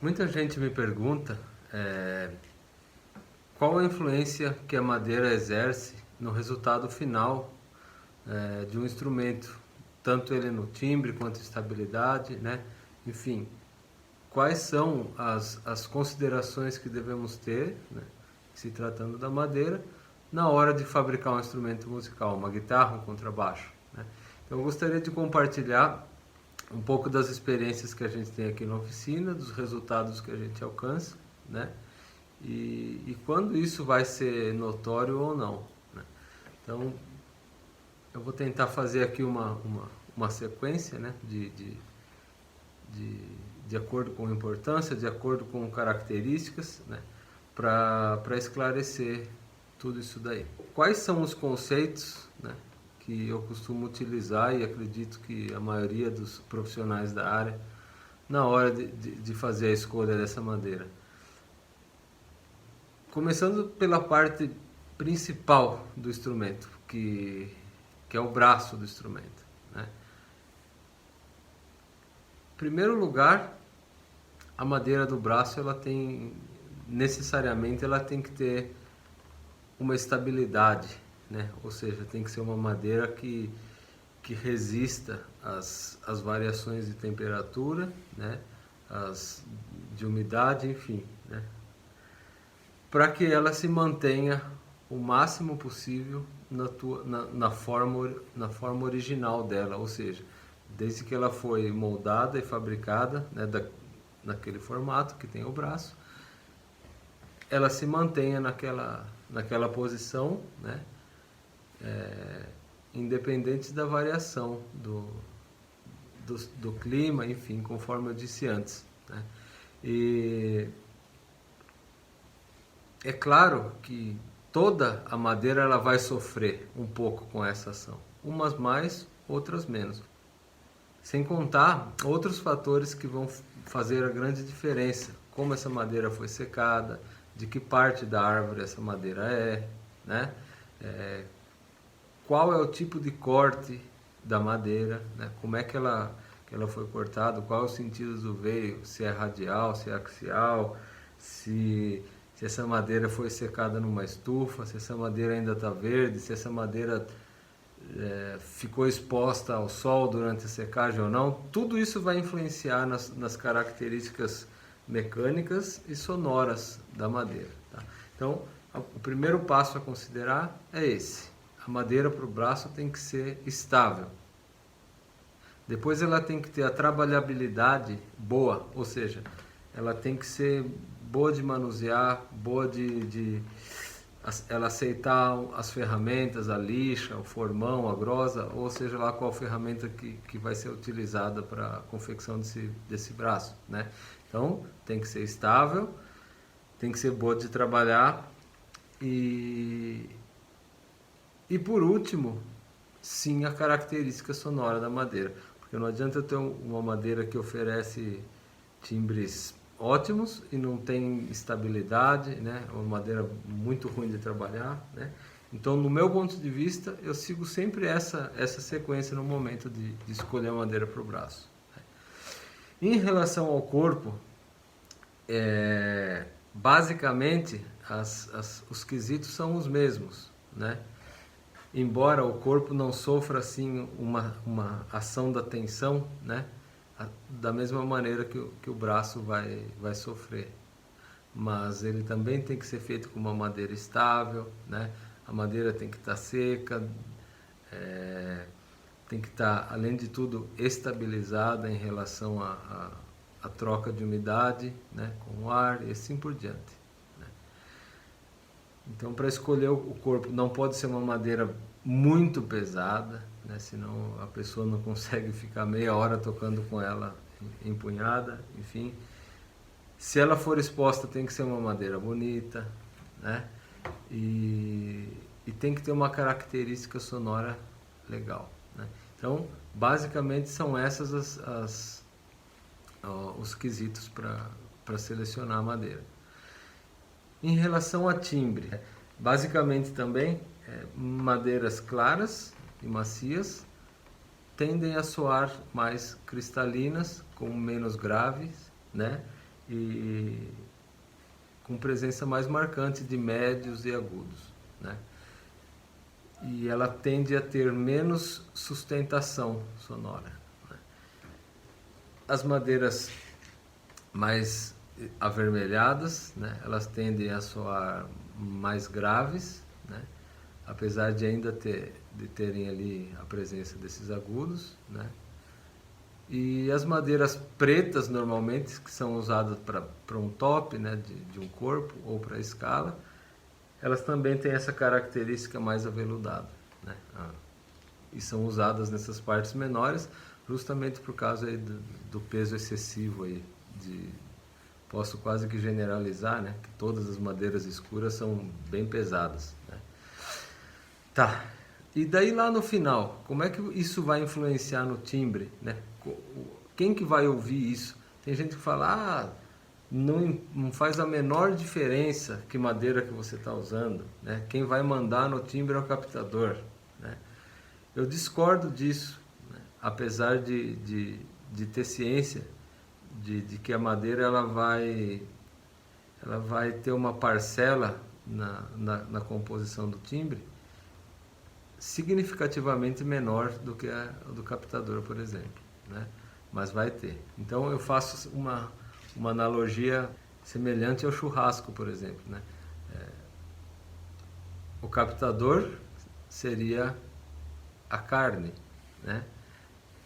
Muita gente me pergunta qual a influência que a madeira exerce no resultado final de um instrumento, tanto ele no timbre quanto estabilidade, né? Enfim, quais são as considerações que devemos ter, né, se tratando da madeira, na hora de fabricar um instrumento musical, uma guitarra, um contrabaixo, né? Então eu gostaria de compartilhar um pouco das experiências que a gente tem aqui na oficina, dos resultados que a gente alcança, né? E quando isso vai ser notório ou não, né? Então, eu vou tentar fazer aqui uma sequência, né? De, de acordo com a importância, de acordo com características, né? Para esclarecer tudo isso daí. Quais são os conceitos, né, que eu costumo utilizar e acredito que a maioria dos profissionais da área na hora de fazer a escolha dessa madeira? Começando pela parte principal do instrumento, que é o braço do instrumento, né? Em primeiro lugar, a madeira do braço ela tem necessariamente ela tem que ter uma estabilidade, né? Ou seja, tem que ser uma madeira que resista às variações de temperatura, né? De umidade, enfim, né? Para que ela se mantenha o máximo possível na forma original dela, ou seja, desde que ela foi moldada e fabricada, né, naquele formato que tem o braço, ela se mantenha naquela posição, né, independente da variação do clima, enfim, conforme eu disse antes, né? E é claro que toda a madeira ela vai sofrer um pouco com essa ação, umas mais, outras menos. Sem contar outros fatores que vão fazer a grande diferença, como essa madeira foi secada, de que parte da árvore essa madeira né? Qual é o tipo de corte da madeira, né? Como é que ela foi cortada, qual é o sentido do veio, se é radial, se é axial, se essa madeira foi secada numa estufa, se essa madeira ainda está verde, se essa madeira ficou exposta ao sol durante a secagem ou não. Tudo isso vai influenciar nas características mecânicas e sonoras da madeira, tá? Então, o primeiro passo a considerar é esse. A madeira para o braço tem que ser estável. Depois ela tem que ter a trabalhabilidade boa, ou seja, ela tem que ser boa de manusear, boa ela aceitar as ferramentas, a lixa, o formão, a grosa, ou seja lá qual ferramenta que vai ser utilizada para a confecção desse braço, né? Então, tem que ser estável, tem que ser boa de trabalhar e por último, sim, a característica sonora da madeira. Porque não adianta eu ter uma madeira que oferece timbres ótimos e não tem estabilidade, né? É uma madeira muito ruim de trabalhar, né? Então, no meu ponto de vista, eu sigo sempre essa sequência no momento de escolher a madeira para o braço. Em relação ao corpo, basicamente os quesitos são os mesmos, né? Embora o corpo não sofra assim uma ação da tensão, né? Da mesma maneira que o braço vai sofrer. Mas ele também tem que ser feito com uma madeira estável, né? A madeira tem que estar seca, tem que estar, além de tudo, estabilizada em relação à troca de umidade, né? Com o ar e assim por diante. Então, para escolher o corpo, não pode ser uma madeira muito pesada, né? Senão a pessoa não consegue ficar meia hora tocando com ela empunhada, enfim. Se ela for exposta, tem que ser uma madeira bonita, né? E tem que ter uma característica sonora legal, né? Então, basicamente são essas os quesitos para selecionar a madeira. Em relação a timbre, basicamente também madeiras claras e macias tendem a soar mais cristalinas, com menos graves, né? e com presença mais marcante de médios e agudos, né? E ela tende a ter menos sustentação sonora, né? As madeiras mais avermelhadas, né, elas tendem a soar mais graves, né, apesar de ainda terem ali a presença desses agudos, né? E as madeiras pretas, normalmente, que são usadas para um top, né, de um corpo ou para escala, elas também têm essa característica mais aveludada, né? E são usadas nessas partes menores, justamente por causa aí do peso excessivo aí, posso quase que generalizar, né, que todas as madeiras escuras são bem pesadas, né? Tá. E daí lá no final, como é que isso vai influenciar no timbre, né? Quem que vai ouvir isso? Tem gente que fala, não faz a menor diferença que madeira que você está usando, né? Quem vai mandar no timbre é o captador, né? Eu discordo disso, né? Apesar de ter ciência de que a madeira ela vai ter uma parcela na composição do timbre significativamente menor do que a do captador, por exemplo, né? Mas vai ter. Então eu faço uma analogia semelhante ao churrasco, por exemplo, né? O captador seria a carne, né?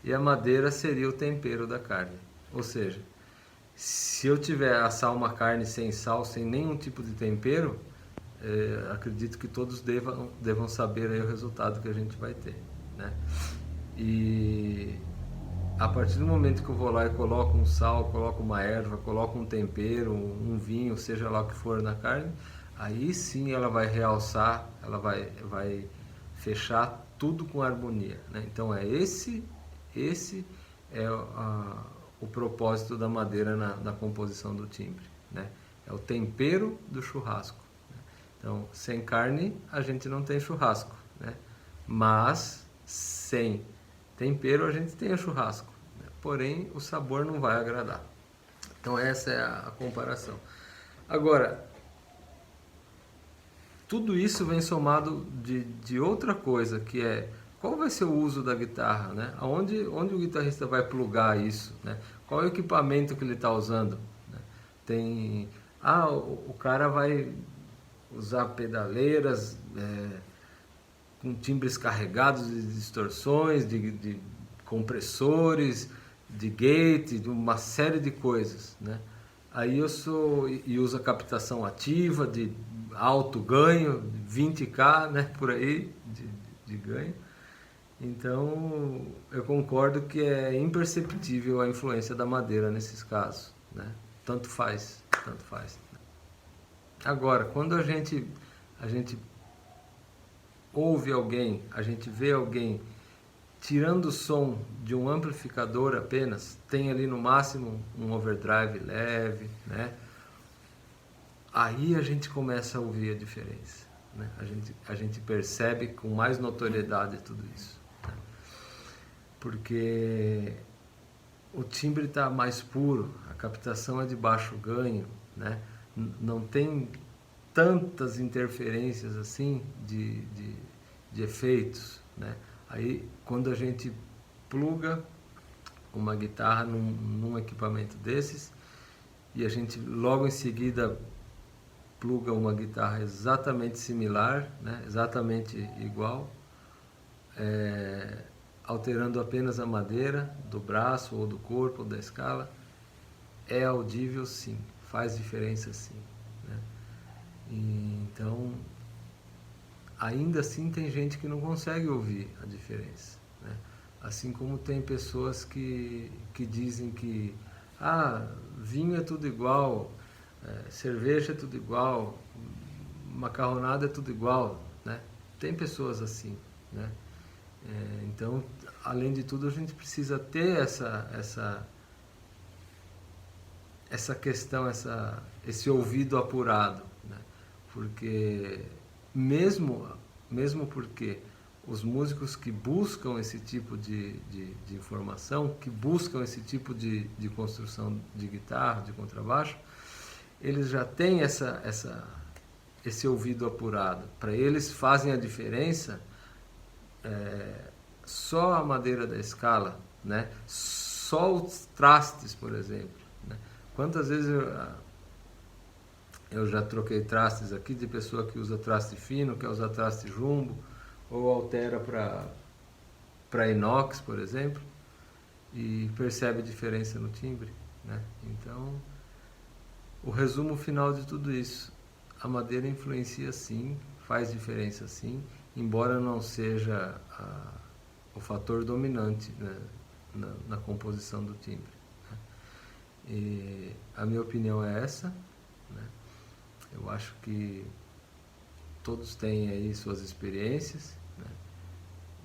E a madeira seria o tempero da carne. Ou seja, se eu tiver assar uma carne sem sal, sem nenhum tipo de tempero, acredito que todos devam saber aí o resultado que a gente vai ter, né? E a partir do momento que eu vou lá e coloco um sal, coloco uma erva, coloco um tempero, um vinho, seja lá o que for na carne, aí sim ela vai realçar, ela vai fechar tudo com harmonia, né? Então esse é o propósito da madeira na composição do timbre, né? É o tempero do churrasco. Então, sem carne a gente não tem churrasco, né? Mas sem tempero a gente tem o churrasco, né? Porém o sabor não vai agradar. Então essa é a comparação. Agora, tudo isso vem somado de outra coisa, que é qual vai ser o uso da guitarra, né? Onde o guitarrista vai plugar isso, né? Qual é o equipamento que ele está usando, né? Tem, o cara vai usar pedaleiras com timbres carregados de distorções, de compressores, de gate, de uma série de coisas, né? Aí e usa captação ativa de alto ganho, 20K, né, por aí de ganho. Então eu concordo que é imperceptível a influência da madeira nesses casos, né? Tanto faz, tanto faz. Agora, quando a gente ouve alguém, a gente vê alguém tirando o som de um amplificador apenas, tem ali no máximo um overdrive leve, né? Aí a gente começa a ouvir a diferença, né? A gente percebe com mais notoriedade tudo isso, né? Porque o timbre está mais puro, a captação é de baixo ganho, né? Não tem tantas interferências assim de efeitos, né? Aí quando a gente pluga uma guitarra num equipamento desses e a gente logo em seguida pluga uma guitarra exatamente similar, né? Exatamente igual, alterando apenas a madeira do braço ou do corpo ou da escala, é audível sim, faz diferença sim, né? Então, ainda assim tem gente que não consegue ouvir a diferença, né? Assim como tem pessoas que dizem que vinho é tudo igual, cerveja é tudo igual, macarronada é tudo igual, né? Tem pessoas assim, né? Então, além de tudo, a gente precisa ter essa questão, esse ouvido apurado, né? Porque mesmo porque os músicos que buscam esse tipo de informação, que buscam esse tipo de construção de guitarra, de contrabaixo, eles já têm esse ouvido apurado. Para eles fazem a diferença só a madeira da escala, né? Só os trastes, por exemplo, né? Quantas vezes eu já troquei trastes aqui de pessoa que usa traste fino, quer usar traste jumbo, ou altera para inox, por exemplo, e percebe a diferença no timbre, né? Então, o resumo final de tudo isso: a madeira influencia sim, faz diferença sim, embora não seja o fator dominante, né, na composição do timbre, né? E a minha opinião é essa, né? Eu acho que todos têm aí suas experiências, né?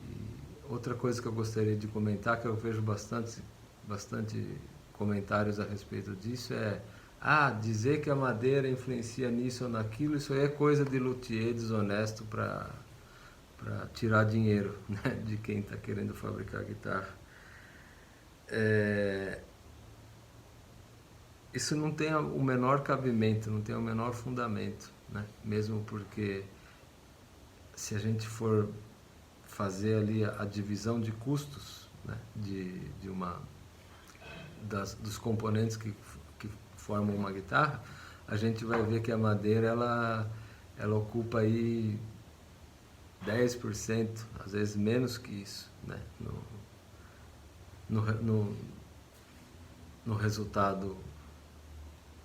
E outra coisa que eu gostaria de comentar, que eu vejo bastante comentários a respeito disso, é dizer que a madeira influencia nisso ou naquilo, isso aí é coisa de luthier desonesto para tirar dinheiro, né, de quem está querendo fabricar guitarra. Isso não tem o menor cabimento, não tem o menor fundamento, né? Mesmo porque se a gente for fazer ali a divisão de custos, né, dos componentes que formam uma guitarra, a gente vai ver que a madeira ela ocupa aí 10%, às vezes menos que isso, né, no resultado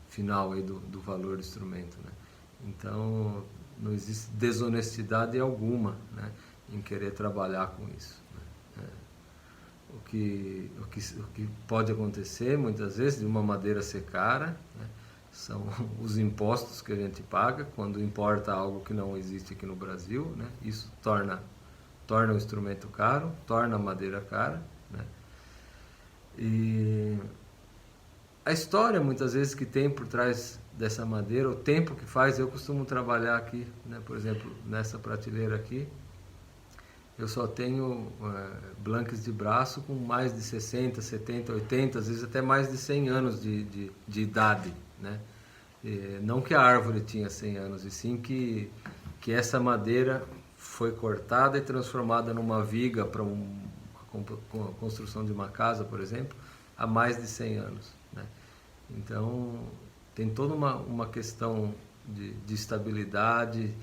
final aí do valor do instrumento, né? Então não existe desonestidade alguma, né, em querer trabalhar com isso, né? O que pode acontecer muitas vezes de uma madeira ser cara, né, são os impostos que a gente paga quando importa algo que não existe aqui no Brasil, né? Isso torna o instrumento caro, torna a madeira cara, né? E a história muitas vezes que tem por trás dessa madeira, o tempo que faz, eu costumo trabalhar aqui, né? Por exemplo, nessa prateleira aqui, eu só tenho blanques de braço com mais de 60, 70, 80, às vezes até mais de 100 anos de idade, né? Não que a árvore tinha 100 anos, e sim que essa madeira foi cortada e transformada numa viga para a construção de uma casa, por exemplo, há mais de 100 anos, né? Então, tem toda uma questão de estabilidade,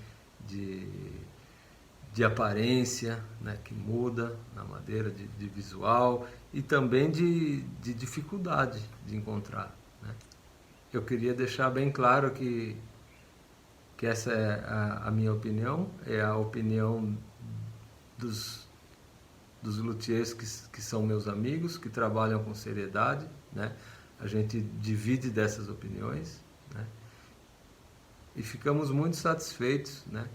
de aparência, né, que muda na madeira, de visual, e também de dificuldade de encontrar, né? Eu queria deixar bem claro que essa é a minha opinião, é a opinião dos luthiers que são meus amigos, que trabalham com seriedade, né? A gente divide dessas opiniões, né? E ficamos muito satisfeitos, né,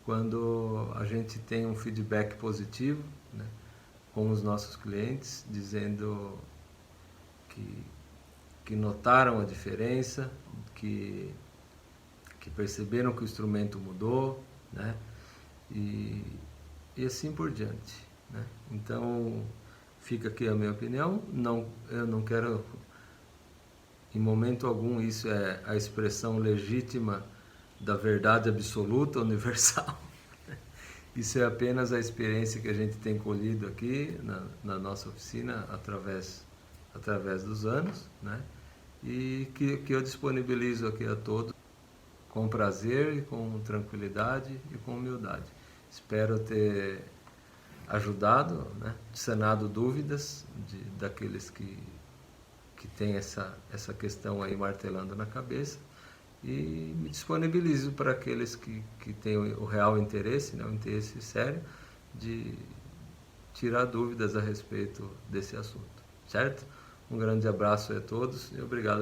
quando a gente tem um feedback positivo, né, com os nossos clientes, dizendo que notaram a diferença, que perceberam que o instrumento mudou, né, e assim por diante, né? Então, fica aqui a minha opinião. Eu não quero, em momento algum, isso é a expressão legítima da verdade absoluta, universal. Isso é apenas a experiência que a gente tem colhido aqui na nossa oficina através dos anos, né? E que eu disponibilizo aqui a todos com prazer e com tranquilidade e com humildade. Espero ter ajudado, né, sanado dúvidas daqueles que têm essa questão aí martelando na cabeça, e me disponibilizo para aqueles que têm o real interesse, né, o interesse sério de tirar dúvidas a respeito desse assunto, certo? Um grande abraço a todos e obrigado